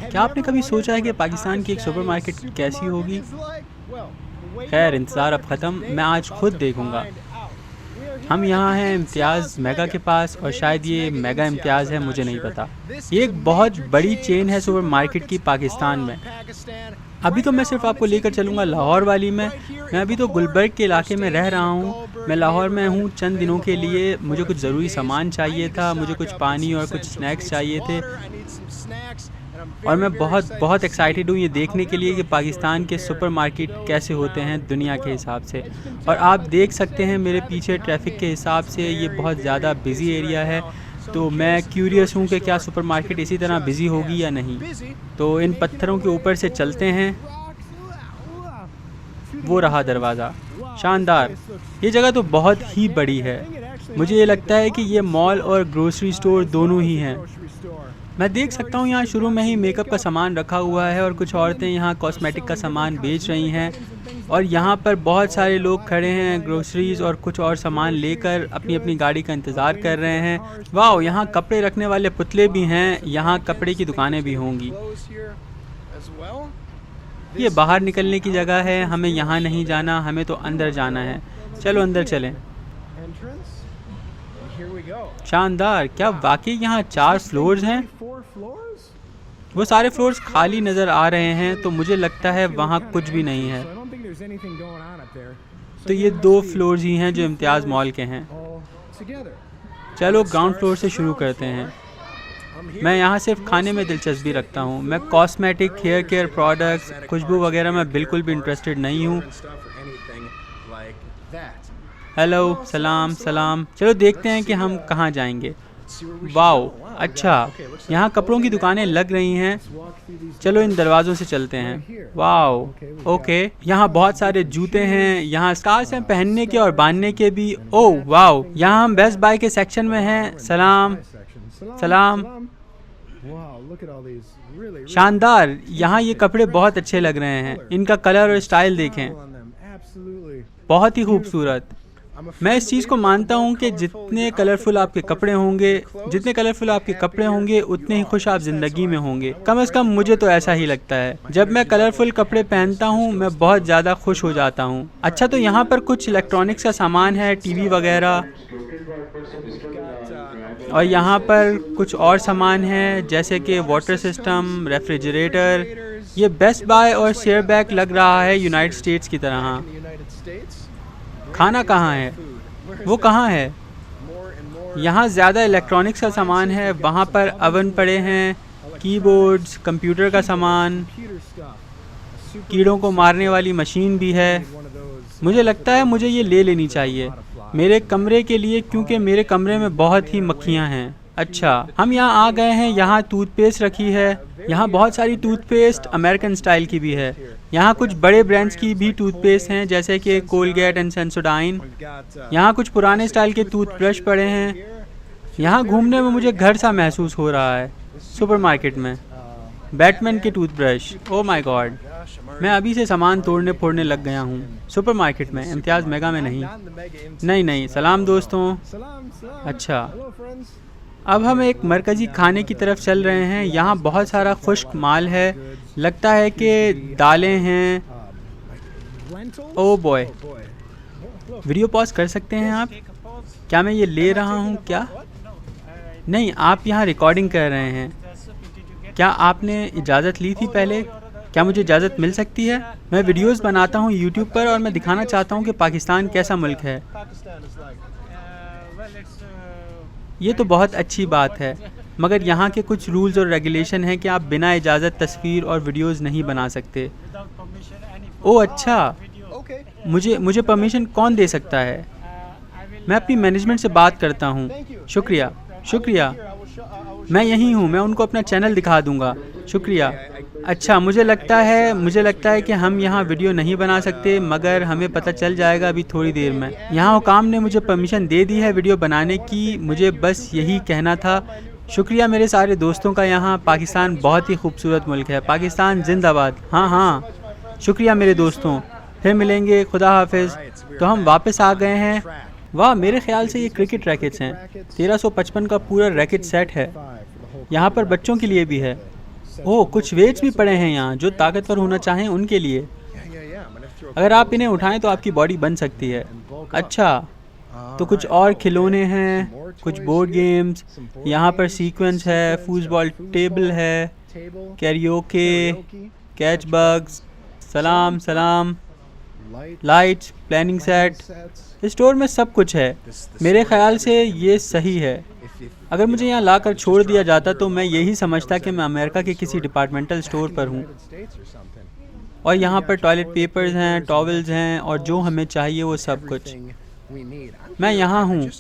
क्या आपने कभी सोचा है कि पाकिस्तान की एक सुपरमार्केट कैसी होगी? खैर, इंतज़ार अब ख़त्म, मैं आज खुद देखूंगा। हम यहाँ हैं इम्तियाज़ मेगा के पास, और शायद ये मेगा इम्तियाज़ है, मुझे नहीं पता। ये एक बहुत बड़ी चेन है सुपरमार्केट की पाकिस्तान में। अभी तो मैं सिर्फ आपको लेकर चलूँगा लाहौर वाली में। मैं अभी तो गुलबर्ग के इलाके में रह रहा हूँ। मैं लाहौर में हूँ चंद दिनों के लिए। मुझे कुछ ज़रूरी सामान चाहिए था, मुझे कुछ पानी और कुछ स्नैक्स चाहिए थे, और मैं बहुत बहुत एक्साइटेड हूँ ये देखने के लिए कि पाकिस्तान के सुपरमार्केट कैसे होते हैं दुनिया के हिसाब से। और आप देख सकते हैं मेरे पीछे ट्रैफिक के हिसाब से ये बहुत ज़्यादा बिज़ी एरिया है, तो मैं क्यूरियस हूँ कि क्या सुपरमार्केट इसी तरह बिज़ी होगी या नहीं। तो इन पत्थरों के ऊपर से चलते हैं। वो रहा दरवाज़ा, शानदार। ये जगह तो बहुत ही बड़ी है। मुझे ये लगता है कि ये मॉल और ग्रोसरी स्टोर दोनों ही हैं। मैं देख सकता हूँ यहाँ शुरू में ही मेकअप का सामान रखा हुआ है, और कुछ औरतें यहाँ कॉस्मेटिक का सामान बेच रही हैं, और यहाँ पर बहुत सारे लोग खड़े हैं ग्रोसरीज और कुछ और सामान लेकर अपनी अपनी गाड़ी का इंतज़ार कर रहे हैं। वाह, यहाँ कपड़े रखने वाले पुतले भी हैं, यहाँ कपड़े की दुकानें भी होंगी। ये बाहर निकलने की जगह है, हमें यहाँ नहीं जाना, हमें तो अंदर जाना है। चलो अंदर चलें। शानदार, क्या वाकई यहाँ 4 फ्लोर्स हैं? वो सारे फ्लोर्स खाली नज़र आ रहे हैं, तो मुझे लगता है वहाँ कुछ भी नहीं है। तो ये 2 फ्लोर्स ही हैं जो इम्तियाज़ मॉल के हैं। चलो ग्राउंड फ्लोर से शुरू करते हैं। मैं यहाँ सिर्फ खाने में दिलचस्पी रखता हूँ। मैं कॉस्मेटिक, हेयर केयर प्रोडक्ट्स, खुशबू वगैरह में बिल्कुल भी इंटरेस्टेड नहीं हूँ। हेलो, सलाम सलाम। चलो देखते हैं कि हम कहाँ जाएंगे। वाओ, अच्छा, यहाँ कपड़ों की दुकानें लग रही हैं। चलो इन दरवाज़ों से चलते हैं। वाओ, ओके, यहाँ बहुत सारे जूते हैं, यहाँ स्कार्स हैं पहनने के और बांधने के भी। ओह वाओ, यहाँ हम बेस्ट बाय के सेक्शन में हैं। सलाम सलाम। शानदार, यहाँ ये कपड़े बहुत अच्छे लग रहे हैं। इनका कलर और स्टाइल देखें, बहुत ही खूबसूरत। मैं इस चीज़ को मानता हूँ कि जितने कलरफुल आपके कपड़े होंगे उतने ही खुश आप ज़िंदगी में होंगे। कम से कम मुझे तो ऐसा ही लगता है। जब मैं कलरफुल कपड़े पहनता हूँ मैं बहुत ज़्यादा खुश हो जाता हूँ। अच्छा, तो यहाँ पर कुछ इलेक्ट्रॉनिक्स का सामान है, टीवी वगैरह, और यहाँ पर कुछ और सामान है जैसे कि वाटर सिस्टम, रेफ्रिजरेटर। ये बेस्ट बाय और शेयर बैक लग रहा है यूनाइटेड स्टेट्स की तरह। खाना कहाँ है? वो कहाँ है? यहाँ ज़्यादा इलेक्ट्रॉनिक्स का सामान है। वहाँ पर अवन पड़े हैं, कीबोर्ड्स, कंप्यूटर का सामान, कीड़ों को मारने वाली मशीन भी है। मुझे लगता है मुझे ये ले लेनी चाहिए मेरे कमरे के लिए, क्योंकि मेरे कमरे में बहुत ही मक्खियाँ हैं। अच्छा, हम यहाँ आ गए हैं। यहाँ टूथपेस्ट रखी है। यहाँ बहुत सारी टूथपेस्ट अमेरिकन स्टाइल की भी है। यहाँ कुछ बड़े ब्रांड्स की भी टूथपेस्ट हैं जैसे कि कोलगेट एंड सेंसोडाइन। यहाँ कुछ पुराने स्टाइल के टूथब्रश पड़े हैं। यहाँ घूमने में मुझे घर सा महसूस हो रहा है। सुपरमार्केट में बैटमैन के टूथब्रश, ओह माय गॉड। मैं अभी से सामान तोड़ने फोड़ने लग गया हूँ। सुपरमार्केट में, इम्तियाज़ मेगा में नहीं। नहीं, सलाम दोस्तों। अच्छा, अब हम एक मरकज़ी खाने की तरफ चल रहे हैं। यहाँ बहुत सारा खुश्क माल है, लगता है कि दालें हैं। ओह बॉय, वीडियो पॉज कर सकते हैं आप? क्या मैं ये ले रहा हूँ क्या? नहीं, आप यहाँ रिकॉर्डिंग कर रहे हैं। क्या आपने इजाज़त ली थी पहले? क्या मुझे इजाज़त मिल सकती है? मैं वीडियोस बनाता हूँ यूट्यूब पर, और मैं दिखाना चाहता हूँ कि पाकिस्तान कैसा मुल्क है। ये तो बहुत अच्छी बात है, मगर यहाँ के कुछ रूल्स और रेगुलेशन हैं कि आप बिना इजाज़त तस्वीर और वीडियोस नहीं बना सकते। ओह अच्छा, मुझे परमिशन कौन दे सकता है? मैं अपनी मैनेजमेंट से बात करता हूँ। शुक्रिया। मैं यहीं हूँ, मैं उनको अपना चैनल दिखा दूँगा। शुक्रिया। अच्छा, मुझे लगता है कि हम यहाँ वीडियो नहीं बना सकते, मगर हमें पता चल जाएगा अभी थोड़ी देर में। यहाँ हुकाम ने मुझे परमिशन दे दी है वीडियो बनाने की। मुझे बस यही कहना था। शुक्रिया मेरे सारे दोस्तों का। यहाँ पाकिस्तान बहुत ही खूबसूरत मुल्क है। पाकिस्तान जिंदाबाद। हाँ, शुक्रिया मेरे दोस्तों। फिर मिलेंगे, खुदा हाफिज़। तो हम वापस आ गए हैं। वाह, मेरे ख्याल से ये क्रिकेट रैकेट्स हैं। 1355 का पूरा रैकेट सेट है। यहाँ पर बच्चों के लिए भी है। ओह, कुछ वेट्स भी पड़े हैं यहाँ जो ताकतवर होना चाहें उनके लिए। अगर आप इन्हें उठाएं तो आपकी बॉडी बन सकती है। अच्छा, तो कुछ और खिलौने हैं, कुछ बोर्ड गेम्स, यहाँ पर सीक्वेंस है, फूटबॉल टेबल है, कैरियोके, कैच बग्स, सलाम सलाम, लाइट्स, प्लानिंग सेट। स्टोर में सब कुछ है। मेरे ख्याल से ये सही है। अगर मुझे यहाँ लाकर छोड़ दिया जाता तो मैं यही समझता कि मैं अमेरिका के किसी डिपार्टमेंटल स्टोर पर हूँ। और यहाँ पर टॉयलेट पेपर्स हैं, टॉवल्स हैं और जो हमें चाहिए वो सब कुछ। मैं यहाँ हूँ।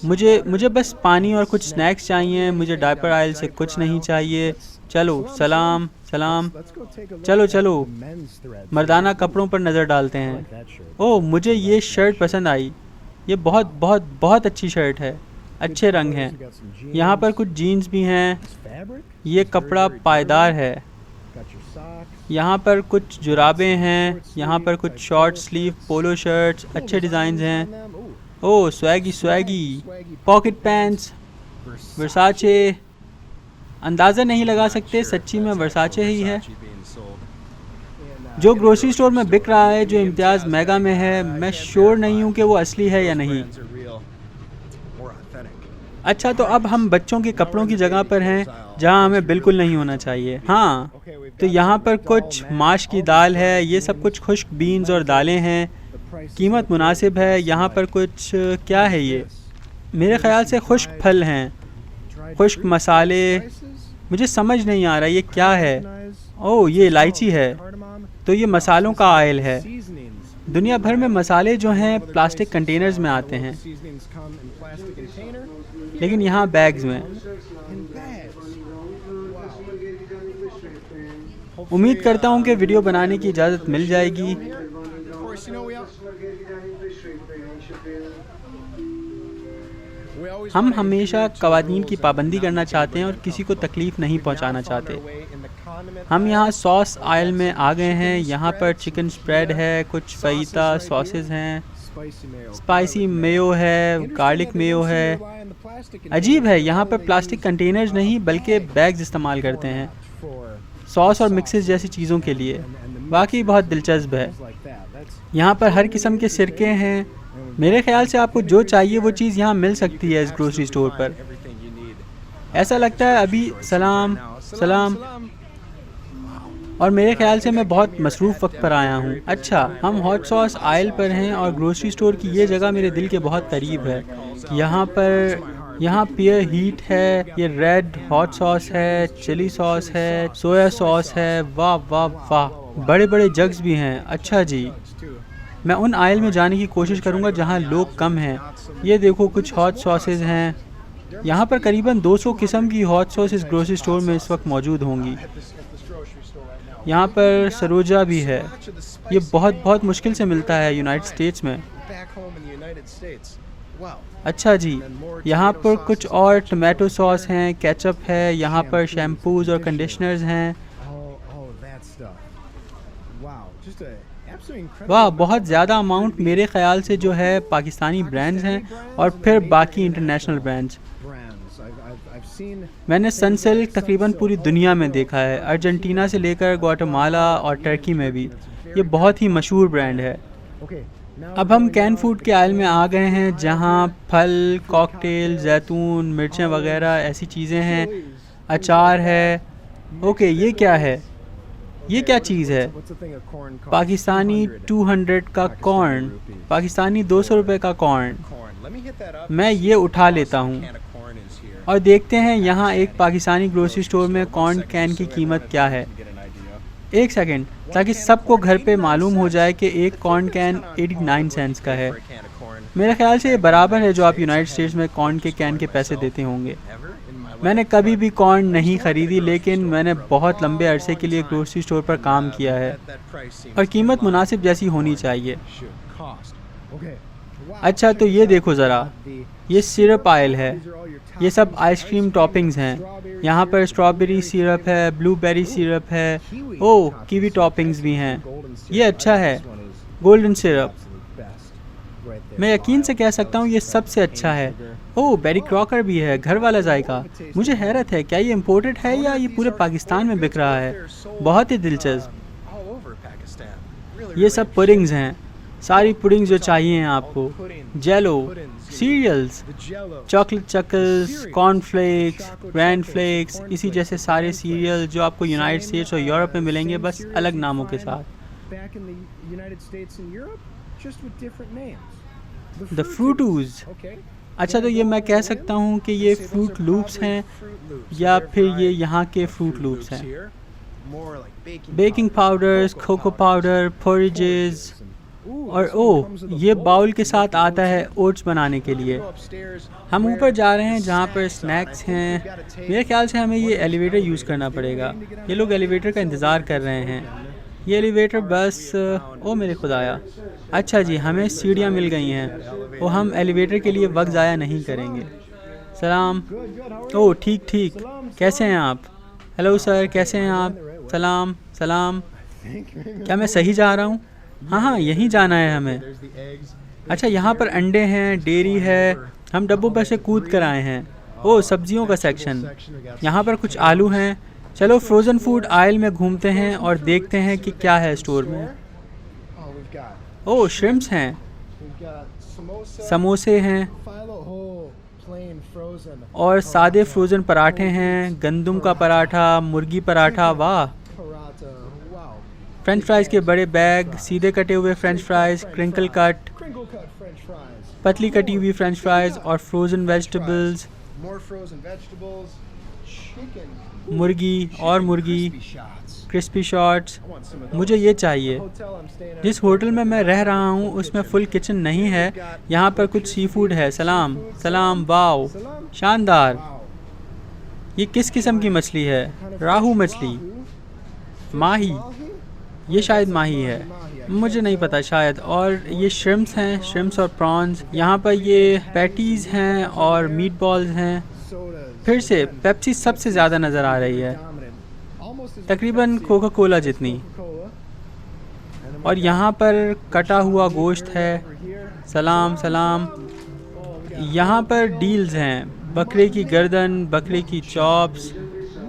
मुझे बस पानी और कुछ स्नैक्स चाहिए। मुझे डायपर आयल से कुछ नहीं चाहिए। चलो सलाम सलाम, चलो चलो मर्दाना कपड़ों पर नज़र डालते हैं। ओह, मुझे ये शर्ट पसंद आई। ये बहुत बहुत बहुत अच्छी शर्ट है, अच्छे रंग हैं। यहाँ पर कुछ जीन्स भी हैं। ये कपड़ा पायदार है। यहाँ पर कुछ जुराबें हैं। यहाँ पर कुछ शॉर्ट स्लीव पोलो शर्ट्स, अच्छे डिज़ाइंस हैं। ओह, स्वैगी स्वैगी, पॉकेट पैंट्स, वर्साचे। अंदाज़ा नहीं लगा सकते सच्ची में वर्साचे ही है। जो ग्रोसरी स्टोर में बिक रहा है, जो इम्तियाज़ मेगा में है, मैं श्योर नहीं हूँ कि वो असली है या नहीं। अच्छा, तो अब हम बच्चों के कपड़ों की जगह पर हैं जहाँ हमें बिल्कुल नहीं होना चाहिए। हाँ, तो यहाँ पर कुछ माश की दाल है। ये सब कुछ खुश्क बीन्स और दालें हैं। कीमत मुनासिब है। यहाँ पर कुछ क्या है ये? मेरे ख्याल से खुश्क फल हैं, खुश्क मसाले। मुझे समझ नहीं आ रहा ये क्या है। ओह, ये इलायची है। तो ये मसालों का आयल है। दुनिया भर में मसाले जो हैं प्लास्टिक कंटेनर्स में आते हैं, लेकिन यहाँ बैग्स में। उम्मीद करता हूँ कि वीडियो बनाने की इजाज़त मिल जाएगी। हम हमेशा कवानीन की पाबंदी करना चाहते हैं और किसी को तकलीफ़ नहीं पहुंचाना चाहते। हम यहाँ सॉस आयल में आ गए हैं। यहाँ पर चिकन स्प्रेड है, कुछ फईता सॉसेस हैं, स्पाइसी मेयो है, गार्लिक मेयो है। अजीब है, यहाँ पर प्लास्टिक कंटेनर्स नहीं बल्कि बैग्स इस्तेमाल करते हैं सॉस और मिक्सेस जैसी चीज़ों के लिए। वाकई बहुत दिलचस्प है। यहाँ पर हर किस्म के सिरके हैं। मेरे ख्याल से आपको जो चाहिए वो चीज़ यहाँ मिल सकती है इस ग्रोसरी स्टोर पर। ऐसा लगता है अभी सलाम सलाम। और मेरे ख्याल से मैं बहुत मसरूफ़ वक्त पर आया हूँ। अच्छा, हम हॉट सॉस आयल पर हैं और ग्रोसरी स्टोर की ये जगह मेरे दिल के बहुत करीब है। यहाँ पियर हीट है, ये रेड हॉट सॉस है, चिली सॉस है, सोया सॉस है। वाह वाह वाह, बड़े बड़े जग्स भी हैं। अच्छा जी, मैं उन आयल में जाने की कोशिश करूँगा जहाँ लोग कम हैं। ये देखो कुछ हॉट सॉसेज हैं। यहाँ पर करीबन 200 किस्म की हॉट सॉस इस ग्रोसरी स्टोर में इस वक्त मौजूद होंगी। यहाँ पर सरोजा भी है। ये बहुत बहुत मुश्किल से मिलता है यूनाइटेड स्टेट्स में। अच्छा जी, यहाँ पर कुछ और टमाटो सॉस हैं, केचप है। यहाँ पर शैम्पूज़ और कंडीशनर्स हैं। वाह, बहुत ज़्यादा अमाउंट मेरे ख़याल से जो है पाकिस्तानी ब्रांड्स हैं और फिर बाकी इंटरनेशनल ब्रांड्स। मैंने सनसिल्क तकरीबन पूरी दुनिया में देखा है, अर्जेंटीना से लेकर ग्वाटेमाला और टर्की में भी। ये बहुत ही मशहूर ब्रांड है। अब हम कैन फूड के आयल में आ गए हैं जहाँ फल, कॉकटेल, जैतून, मिर्चें वगैरह ऐसी चीज़ें हैं। अचार है। ओके, ये क्या है? ये क्या चीज़ है? पाकिस्तानी 200 का कॉर्न, पाकिस्तानी 200 रुपये का कॉर्न। मैं ये उठा लेता हूँ और देखते हैं यहाँ एक पाकिस्तानी ग्रोसरी स्टोर में कॉर्न कैन की कीमत क्या है। एक सेकंड, ताकि सबको घर पे मालूम हो जाए कि एक कॉर्न कैन 89 सेंट्स का है। मेरे ख्याल से ये बराबर है जो आप यूनाइटेड स्टेट्स में कॉर्न के कैन के पैसे देते होंगे। मैंने कभी भी कॉर्न नहीं ख़रीदी, लेकिन मैंने बहुत लंबे अरसे के लिए ग्रोसरी स्टोर पर काम किया है और कीमत मुनासिब जैसी होनी चाहिए। अच्छा, तो ये देखो ज़रा, ये सिरप आयल है। ये सब आइसक्रीम टॉपिंग्स हैं। यहाँ पर स्ट्रॉबेरी सिरप है, ब्लूबेरी सिरप है। ओह, कीवी टॉपिंग्स भी हैं। ये अच्छा है, गोल्डन सिरप। मैं यकीन से कह सकता हूँ ये सबसे अच्छा है। ओह, बेरी क्रॉकर भी है, घर वाला जायका। मुझे हैरत है, क्या ये इम्पोर्टेड है या ये पूरे पाकिस्तान में बिक रहा है? बहुत ही दिलचस्प। ये सब पुडिंग्स हैं, सारी पुडिंग्स जो चाहिए हैं आपको। Jello, cereals, chocolate chuckles, cornflakes, grand flakes, इसी जैसे सारे सीरियल जो आपको यूनाइटेड स्टेट्स और यूरोप में मिलेंगे, बस अलग नामों के साथ। द फ्रूटूज। अच्छा, तो ये मैं कह सकता हूँ कि ये फ्रूट लूप्स हैं या फिर ये यहाँ के फ्रूट लूप्स हैं। बेकिंग पाउडर्स, कोको पाउडर, पोरिजेस, और ओह, ये बाउल के साथ आता है ओट्स बनाने के लिए। हम ऊपर जा रहे हैं जहाँ पर स्नैक्स हैं। मेरे ख्याल से हमें ये एलिवेटर यूज़ करना पड़ेगा। ये लोग एलिवेटर का इंतज़ार कर रहे हैं। ये एलिवेटर बस, ओ मेरे खुदाया। अच्छा जी, हमें सीढ़ियाँ मिल गई हैं। वो हम एलिवेटर के लिए वक्त ज़ाया नहीं करेंगे। सलाम। ओह, ठीक ठीक, कैसे हैं आप? हेलो सर, कैसे हैं आप? सलाम सलाम। क्या मैं सही जा रहा हूँ? हाँ हाँ, यहीं जाना है हमें। अच्छा, यहाँ पर अंडे हैं, डेयरी है। हम डब्बों पर से कूद कर आए हैं। ओह, सब्जियों का सेक्शन। यहाँ पर कुछ आलू हैं। चलो फ्रोज़न फूड आयल में घूमते हैं और देखते हैं कि क्या है स्टोर में। ओह, श्रिम्प्स हैं, समोसे हैं और सादे फ्रोज़न पराठे हैं, गंदम का पराठा, मुर्गी पराठा, वाह। फ्रेंच फ्राइज़ के बड़े बैग, सीधे कटे हुए फ्रेंच फ्राइज़, क्रिंकल कट, पतली कटी हुई फ्रेंच फ्राइज़ और फ्रोज़न वेजिटेबल्स, मुर्गी और मुर्गी, क्रिस्पी शॉट्स। मुझे ये चाहिए। जिस होटल में मैं रह रहा हूँ उसमें फुल किचन नहीं है। यहाँ पर कुछ सी फूड है। सलाम सलाम, वाओ, शानदार। ये किस किस्म की मछली है? राहू मछली, माही, ये शायद माही है, मुझे नहीं पता शायद। और ये श्रिम्प्स हैं, श्रिम्प्स और प्रॉन्स। यहाँ पर ये पैटीज़ हैं और मीट बॉल्स हैं। फिर से पेप्सी सबसे ज़्यादा नज़र आ रही है, तकरीबन कोका कोला जितनी। और यहाँ पर कटा हुआ गोश्त है। सलाम सलाम। यहाँ पर डील्स हैं, बकरे की गर्दन, बकरे की चॉप्स,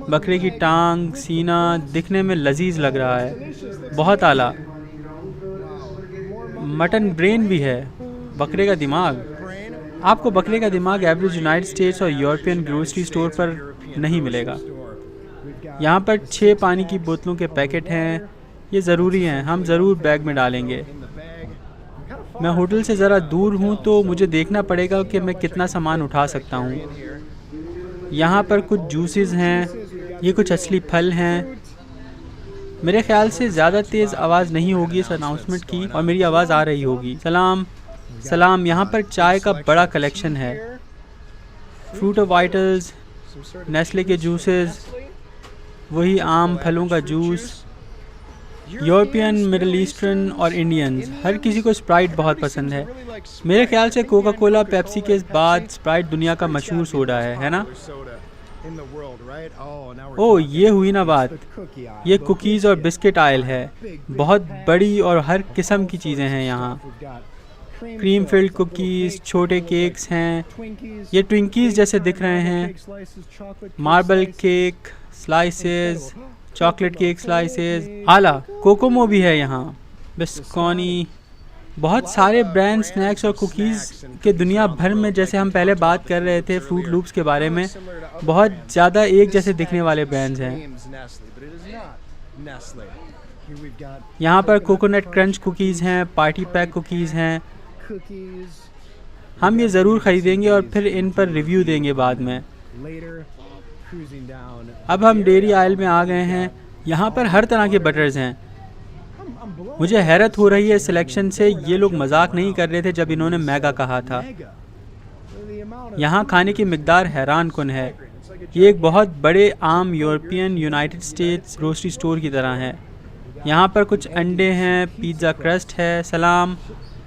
बकरे की टांग, सीना, दिखने में लजीज लग रहा है, बहुत आला। मटन ब्रेन भी है, बकरे का दिमाग। आपको बकरे का दिमाग एवरेज यूनाइटेड स्टेट्स और यूरोपियन ग्रोसरी स्टोर पर नहीं मिलेगा। यहाँ पर 6 पानी की बोतलों के पैकेट हैं, ये ज़रूरी हैं, हम ज़रूर बैग में डालेंगे। मैं होटल से ज़रा दूर हूँ तो मुझे देखना पड़ेगा कि मैं कितना सामान उठा सकता हूँ। यहाँ पर कुछ जूसेस हैं, ये कुछ असली फल हैं। मेरे ख्याल से ज़्यादा तेज़ आवाज़ नहीं होगी इस अनाउंसमेंट की और मेरी आवाज़ आ रही होगी। सलाम सलाम। यहाँ पर चाय का बड़ा कलेक्शन है, फ्रूट ऑफ वाइटल्स, नेस्ले के जूसेस, वही आम फलों का जूस। यूरोपियन, मिडल ईस्टर्न और इंडियंस, हर किसी को स्प्राइट बहुत पसंद है। मेरे ख्याल से कोका कोला पेप्सी के बाद स्प्राइट दुनिया का मशहूर सोडा है ना? ओह, ये हुई ना बात। ये कुकीज़ और बिस्किट आयल है, बहुत बड़ी और हर किस्म की चीज़ें हैं यहाँ। क्रीम फिल्ड कुकीज़, छोटे केक्स हैं, ये ट्विंकीज़ जैसे दिख रहे हैं। Marble cake slices, chocolate cake slices, आला। कोकोमो भी है यहाँ, बिस्कॉनी, बहुत सारे ब्रांड स्नैक्स और कुकीज़ के दुनिया भर में। जैसे हम पहले बात कर रहे थे फ्रूट लूप्स के बारे में, बहुत ज़्यादा एक जैसे दिखने वाले ब्रांड्स हैं। यहाँ पर कोकोनट क्रंच कुकीज़ हैं, पार्टी पैक कुकीज़ हैं। हम ये ज़रूर ख़रीदेंगे और फिर इन पर रिव्यू देंगे बाद में। अब हम डेयरी आयल में आ गए हैं। यहाँ पर हर तरह के बटर्स हैं। मुझे हैरत हो रही है सिलेक्शन से। ये लोग मजाक नहीं कर रहे थे जब इन्होंने मेगा कहा था। यहाँ खाने की मिकदार हैरान कुन है। ये एक बहुत बड़े आम European United states grocery store की तरह है। यहाँ पर कुछ अंडे हैं, पिज़्ज़ा क्रस्ट है। सलाम।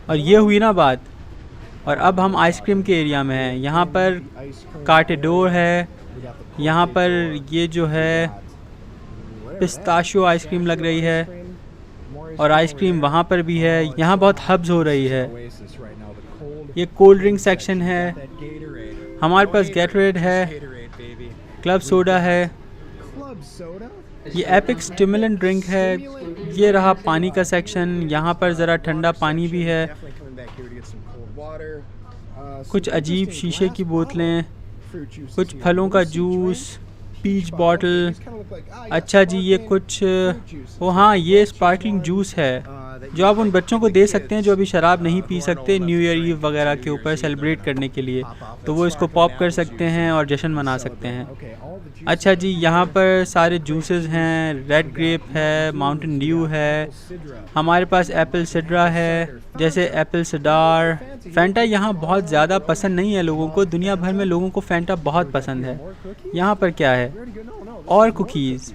और ये हुई ना बात। और अब हम आइसक्रीम के एरिया में हैं। यहाँ पर कार्टेडोर है, यहाँ पर ये जो है पिस्ताशियो आइसक्रीम लग रही है। और आइसक्रीम वहाँ पर भी है। यहाँ बहुत हब्स हो रही है। ये कोल्ड ड्रिंक सेक्शन है। हमारे पास गैटरेड है, क्लब सोडा है, ये एपिक स्टिमुलेंट ड्रिंक है। ये रहा पानी का सेक्शन, यहाँ पर ज़रा ठंडा पानी भी है। कुछ अजीब शीशे की बोतलें, कुछ फलों का जूस, पीच बॉटल। अच्छा जी, ये कुछ ओ हाँ, ये स्पार्कलिंग जूस है जो आप उन बच्चों को दे सकते हैं जो अभी शराब नहीं पी सकते न्यू ईयर ईव वगैरह के ऊपर सेलिब्रेट करने के लिए, तो वो इसको पॉप कर सकते हैं और जश्न मना सकते हैं। अच्छा जी, यहाँ पर सारे जूसेस हैं, रेड ग्रेप है, माउंटेन ड्यू है, हमारे पास एप्पल सिड्रा है, जैसे एप्पल सिडार। फैंटा यहाँ बहुत ज़्यादा पसंद नहीं है लोगों को, दुनिया भर में लोगों को फैंटा बहुत पसंद है। यहाँ पर क्या है? और कुकीज़?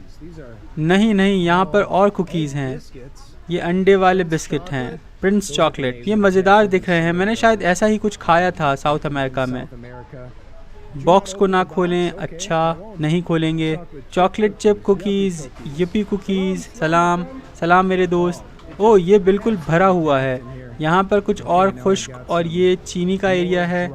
नहीं नहीं, यहाँ पर और कुकीज़ हैं। ये अंडे वाले बिस्किट हैं, प्रिंस चॉकलेट। ये मज़ेदार दिख रहे हैं, मैंने शायद ऐसा ही कुछ खाया था साउथ अमेरिका में। बॉक्स को ना खोलें, अच्छा नहीं खोलेंगे। Chocolate chip cookies, yippee cookies. सलाम सलाम मेरे दोस्त। ओ, ये बिल्कुल भरा हुआ है। यहाँ पर कुछ और खुश्क और ये चीनी का एरिया है।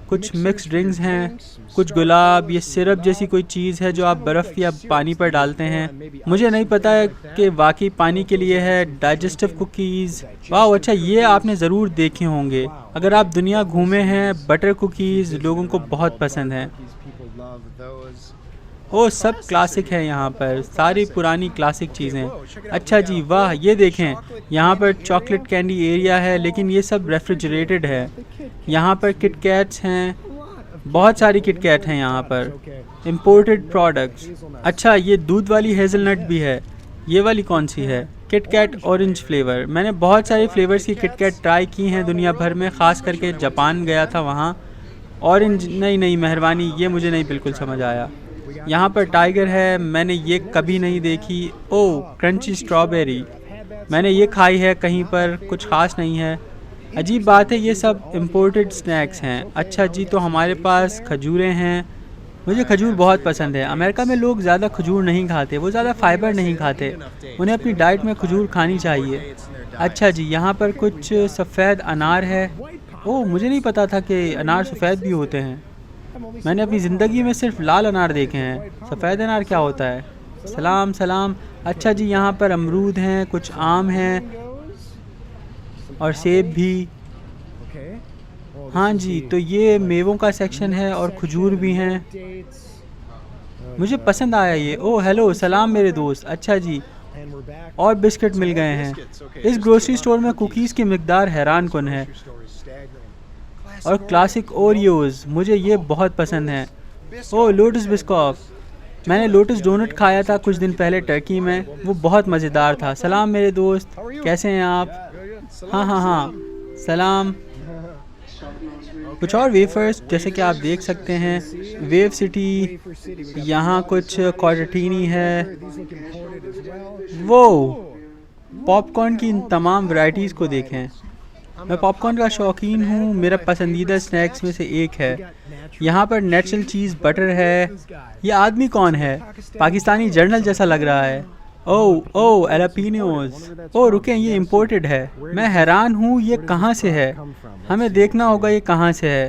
कुछ मिक्स ड्रिंक्स हैं, कुछ गुलाब, ये सिरप जैसी कोई चीज़ है जो आप बर्फ़ या पानी पर डालते हैं। मुझे नहीं पता है कि वाकई पानी के लिए है। डाइजेस्टिव कुकीज़, वाह अच्छा, ये आपने ज़रूर देखे होंगे अगर आप दुनिया घूमे हैं। बटर कुकीज़ लोगों को बहुत पसंद हैं। ओ, सब क्लासिक है यहाँ पर, सारी पुरानी क्लासिक चीज़ें। अच्छा जी, वाह, ये देखें, यहाँ पर चॉकलेट कैंडी एरिया है, लेकिन ये सब रेफ्रिजरेटेड है। यहाँ पर किट कैट्स हैं, बहुत सारी किट कैट हैं यहाँ पर, इम्पोर्टेड प्रोडक्ट्स। अच्छा, ये दूध वाली हेज़लनट भी है। ये वाली कौन सी है? KitKat orange flavour. मैंने बहुत सारे फ्लेवर्स की किट कैट ट्राई की हैं दुनिया भर में, ख़ास करके जापान गया था वहाँ। ऑरेंज नहीं मेहरबानी, ये मुझे नहीं बिल्कुल समझ आया। यहाँ पर टाइगर है, मैंने ये कभी नहीं देखी। ओह, क्रंची स्ट्रॉबेरी, मैंने ये खाई है कहीं पर, कुछ ख़ास नहीं है। अजीब बात है, ये सब इम्पोर्टेड स्नैक्स हैं। अच्छा जी, तो हमारे पास खजूरें हैं। मुझे खजूर बहुत पसंद है। अमेरिका में लोग ज़्यादा खजूर नहीं खाते, वो ज़्यादा फाइबर नहीं खाते, उन्हें अपनी डाइट में खजूर खानी चाहिए। अच्छा जी, यहाँ पर कुछ सफ़ेद अनार है। ओह, मुझे नहीं पता था कि अनार सफ़ेद भी होते हैं। मैंने अपनी ज़िंदगी में सिर्फ लाल अनार देखे हैं, सफ़ेद अनार क्या होता है? सलाम सलाम। अच्छा जी, यहाँ पर अमरूद हैं, कुछ आम हैं और सेब भी। हाँ जी, तो ये मेवों का सेक्शन है और खजूर भी हैं। मुझे पसंद आया ये। ओह हेलो, सलाम मेरे दोस्त। अच्छा जी, और बिस्किट मिल गए हैं। इस ग्रोसरी स्टोर में कुकीज़ की मिकदार हैरान कुन है। और क्लासिक ओरियोज़, मुझे ये बहुत पसंद हैं। ओह, लोटस बिस्कॉफ, मैंने लोटस डोनट खाया था कुछ दिन पहले टर्की में, वो बहुत मज़ेदार था। सलाम मेरे दोस्त, कैसे हैं आप? हाँ, सलाम। कुछ और वेफर्स जैसे कि आप देख सकते हैं, वेव सिटी, यहाँ कुछ क्वार्टरटीनी है। वो पॉपकॉर्न की इन तमाम वैरायटीज़ को देखें। मैं पॉपकॉर्न का शौकीन हूँ, मेरा पसंदीदा स्नैक्स में से एक है। यहाँ पर नेचुरल चीज़ बटर है। ये आदमी कौन है? पाकिस्तानी जर्नल जैसा लग रहा है। ओह एलापिनोज। ओह रुकें, ये इम्पोर्टेड है। मैं हैरान हूँ, ये कहाँ से है? हमें देखना होगा ये कहाँ से है,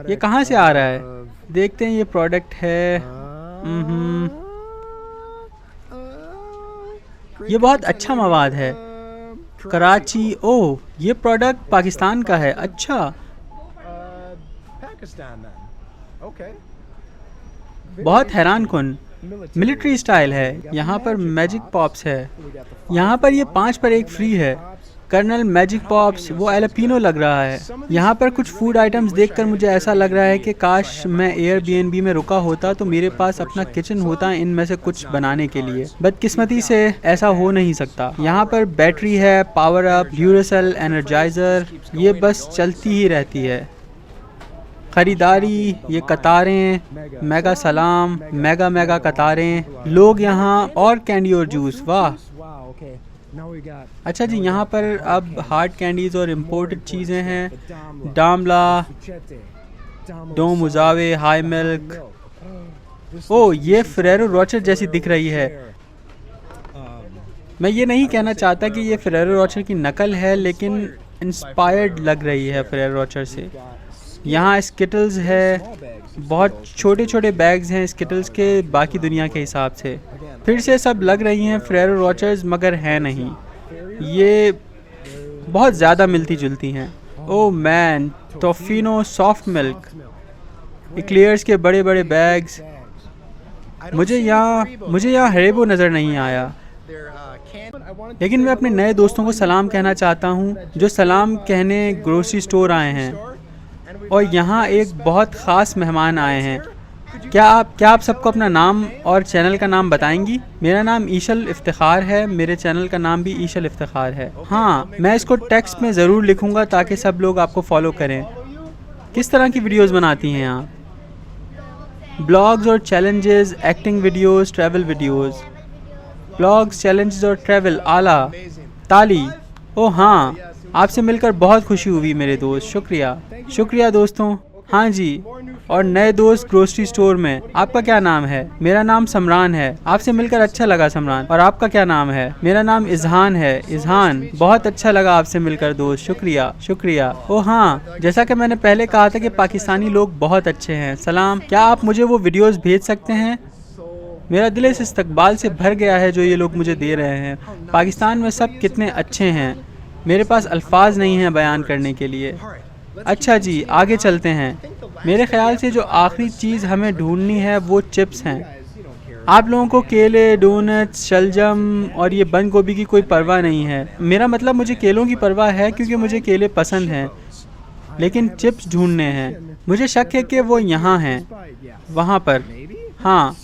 ये कहाँ से आ रहा है। देखते हैं, ये प्रोडक्ट है। ये बहुत अच्छा मवाद है, कराची। ओह, ये प्रोडक्ट पाकिस्तान का है। अच्छा, बहुत हैरान कुन, मिलिट्री स्टाइल है। यहाँ पर मैजिक पॉप्स है। यहाँ पर ये 5 पर 1 फ्री है। कर्नल मैजिक पॉप्स, वो एलपिनो लग रहा है। यहाँ पर कुछ फूड आइटम्स देखकर मुझे ऐसा लग रहा है कि काश मैं एयरबीएनबी में रुका होता तो मेरे पास अपना किचन होता इनमें से कुछ बनाने के लिए। बदकिस्मती से ऐसा हो नहीं सकता। यहाँ पर बैटरी है, पावर अप, ड्यूरासेल, एनर्जाइज़र, ये बस चलती ही रहती है। ख़रीदारी, ये कतारें, मेगा सलाम, मेगा कतारें, लोग यहाँ, और कैंडी और जूस। वाह, अच्छा जी, यहाँ पर अब हार्ड कैंडीज़ और इम्पोर्टेड चीज़ें हैं। डामला, डो मुजावे, हाई मिल्क, ओह, ये फेरेरो रोचर जैसी दिख रही है। मैं ये नहीं कहना चाहता कि ये फेरेरो रोचर की नकल है, लेकिन इंस्पायर्ड लग रही है फेरेरो रोचर से। यहाँ स्किटल्स है, बहुत छोटे छोटे बैग्स हैं स्किटल्स के बाकी दुनिया के हिसाब से। फिर से सब लग रही हैं फेरेरो रोचर्स, मगर हैं नहीं, ये बहुत ज़्यादा मिलती जुलती हैं। ओह मैन, टॉफिनो सॉफ्ट मिल्क, इक्लेयर्स के बड़े बड़े बैग्स। मुझे यहाँ हरेबो नज़र नहीं आया, लेकिन मैं अपने नए दोस्तों को सलाम कहना चाहता हूँ जो सलाम कहने ग्रोसरी स्टोर आए हैं, और यहाँ एक बहुत ख़ास मेहमान आए हैं। क्या आप सबको अपना नाम और चैनल का नाम बताएंगी? मेरा नाम ईशल इफ्तिखार है, मेरे चैनल का नाम भी ईशल इफ्तिखार है। हाँ, मैं इसको टेक्स्ट में ज़रूर लिखूँगा ताकि सब लोग आपको फॉलो करें। किस तरह की वीडियोस बनाती हैं आप? ब्लॉग्स और challenges, acting videos, travel videos. Blogs, challenges और ट्रैवल, आला ताली। ओह हाँ, आपसे मिलकर बहुत खुशी हुई मेरे दोस्त, शुक्रिया दोस्तों। हाँ जी, और नए दोस्त ग्रोसरी स्टोर में, आपका क्या नाम है? मेरा नाम समरान है, आपसे मिलकर अच्छा लगा समरान। और आपका क्या नाम है? मेरा नाम इजहान है, इजहान, बहुत अच्छा लगा आपसे मिलकर दोस्त, शुक्रिया। ओह हाँ, जैसा कि मैंने पहले कहा था कि पाकिस्तानी लोग बहुत अच्छे हैं। सलाम, क्या आप मुझे वो वीडियोस भेज सकते हैं? मेरा दिल इस इस्तकबाल से भर गया है जो ये लोग मुझे दे रहे हैं। पाकिस्तान में सब कितने अच्छे हैं, मेरे पास अल्फाज नहीं हैं बयान करने के लिए। अच्छा जी, आगे चलते हैं। मेरे ख्याल से जो आखिरी चीज़ हमें ढूंढनी है वो चिप्स हैं। आप लोगों को केले, डोनट्स, शलजम और ये बंद गोभी की कोई परवाह नहीं है। मेरा मतलब मुझे केलों की परवाह है क्योंकि मुझे केले पसंद हैं, लेकिन चिप्स ढूंढने हैं। मुझे शक है कि वो यहाँ हैं, वहाँ पर। हाँ,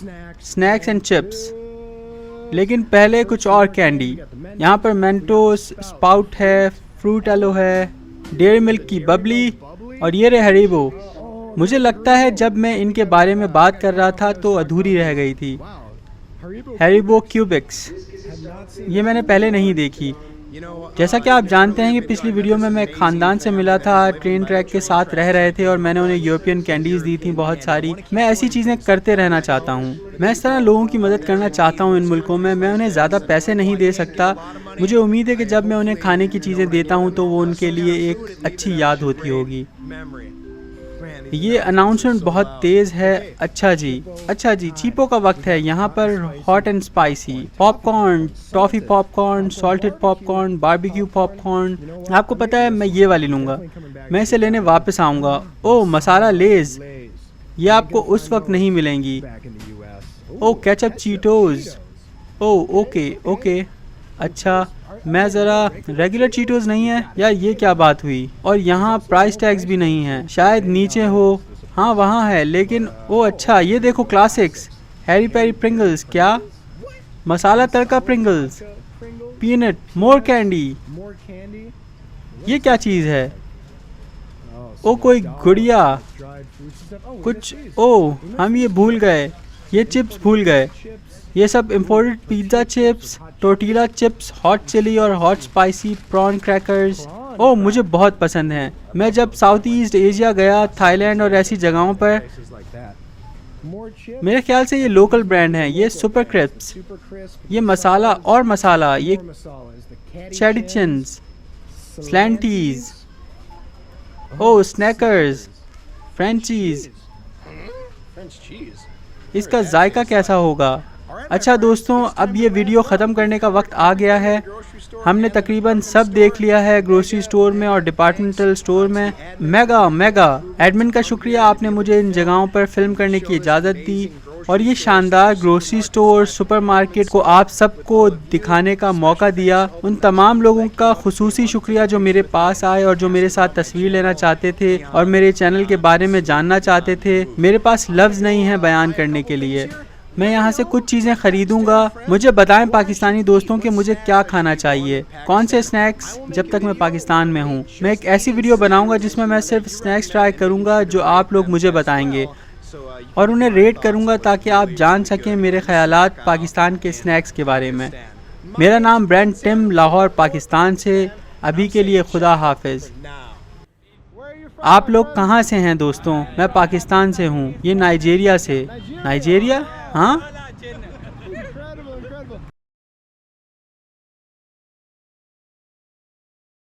स्नैक्स एंड चिप्स। लेकिन पहले कुछ और कैंडी। यहाँ पर मेंटोस, स्पाउट है, फ्रूट एलो है, डेयरी मिल्क की बबली, और ये रहे हरीबो। मुझे लगता है जब मैं इनके बारे में बात कर रहा था तो अधूरी रह गई थी। हरीबो क्यूबिक्स, ये मैंने पहले नहीं देखी। जैसा कि आप जानते हैं कि पिछली वीडियो में मैं एक ख़ानदान से मिला था, ट्रेन ट्रैक के साथ रह रहे थे और मैंने उन्हें यूरोपियन कैंडीज़ दी थी बहुत सारी। मैं ऐसी चीज़ें करते रहना चाहता हूँ। मैं इस तरह लोगों की मदद करना चाहता हूँ इन मुल्कों में। मैं उन्हें ज़्यादा पैसे नहीं दे सकता। मुझे उम्मीद है कि जब मैं उन्हें खाने की चीज़ें देता हूँ तो वो उनके लिए एक अच्छी याद होती होगी। ये अनाउंसमेंट बहुत तेज़ है। अच्छा जी, चीपो का वक्त है। यहाँ पर hot and spicy popcorn, toffee popcorn, salted popcorn, barbecue popcorn. आपको पता है मैं ये वाली लूँगा, मैं इसे लेने वापस आऊँगा। ओह, मसाला लेज़, ये आपको उस वक्त नहीं मिलेंगी। ओह, केचप चीटोज़। ओह ओके, अच्छा, मैं ज़रा रेगुलर चीटोज़ नहीं है यार, ये क्या बात हुई? और यहाँ प्राइस टैग्स भी नहीं है, शायद नीचे हो। हाँ, वहाँ है, लेकिन ओ अच्छा, ये देखो क्लासिक्स, हैरी पेरी प्रिंगल्स। क्या? मसाला तड़का प्रिंगल्स, पीनट, मोर कैंडी। ये क्या चीज़ है? ओ कोई गुड़िया कुछ। ओ, हम ये भूल गए, ये चिप्स भूल गए। ये सब imported pizza chips, tortilla chips, hot chilli और hot spicy prawn crackers. Oh, मुझे बहुत पसंद हैं। मैं जब साउथ ईस्ट एशिया गया, थाईलैंड और ऐसी जगहों पर, मेरे ख्याल से ये लोकल ब्रांड हैं। ये सुपर क्रिस्प्स, ये मसाला और मसाला, ये चेडिचन्स, स्लैंटीज, ओह स्नैकर्स, फ्रेंचीज। इसका जायका कैसा होगा? अच्छा दोस्तों, अब ये वीडियो ख़त्म करने का वक्त आ गया है। हमने तकरीबन सब देख लिया है ग्रोसरी स्टोर में और डिपार्टमेंटल स्टोर में। मेगा एडमिन का शुक्रिया, आपने मुझे इन जगहों पर फिल्म करने की इजाज़त दी और ये शानदार ग्रोसरी स्टोर, सुपरमार्केट को आप सबको दिखाने का मौका दिया। उन तमाम लोगों का खुसूसी शुक्रिया जो मेरे पास आए और जो मेरे साथ तस्वीर लेना चाहते थे और मेरे चैनल के बारे में जानना चाहते थे। मेरे पास लफ्ज़ नहीं है बयान करने के लिए। मैं यहाँ से कुछ चीज़ें ख़रीदूँगा। मुझे बताएं पाकिस्तानी दोस्तों कि मुझे क्या खाना चाहिए, कौन से स्नैक्स, जब तक मैं पाकिस्तान में हूँ। मैं एक ऐसी वीडियो बनाऊँगा जिसमें मैं सिर्फ स्नैक्स ट्राई करूँगा जो आप लोग मुझे बताएंगे और उन्हें रेट करूँगा ताकि आप जान सकें मेरे ख़यालात पाकिस्तान के स्नैक्स के बारे में। मेरा नाम ब्रांड टिम, लाहौर पाकिस्तान से। अभी के लिए खुदा हाफिज़। आप लोग कहाँ से हैं दोस्तों? मैं पाकिस्तान से हूँ। ये नाइजीरिया से। नाइजीरिया? हाँ,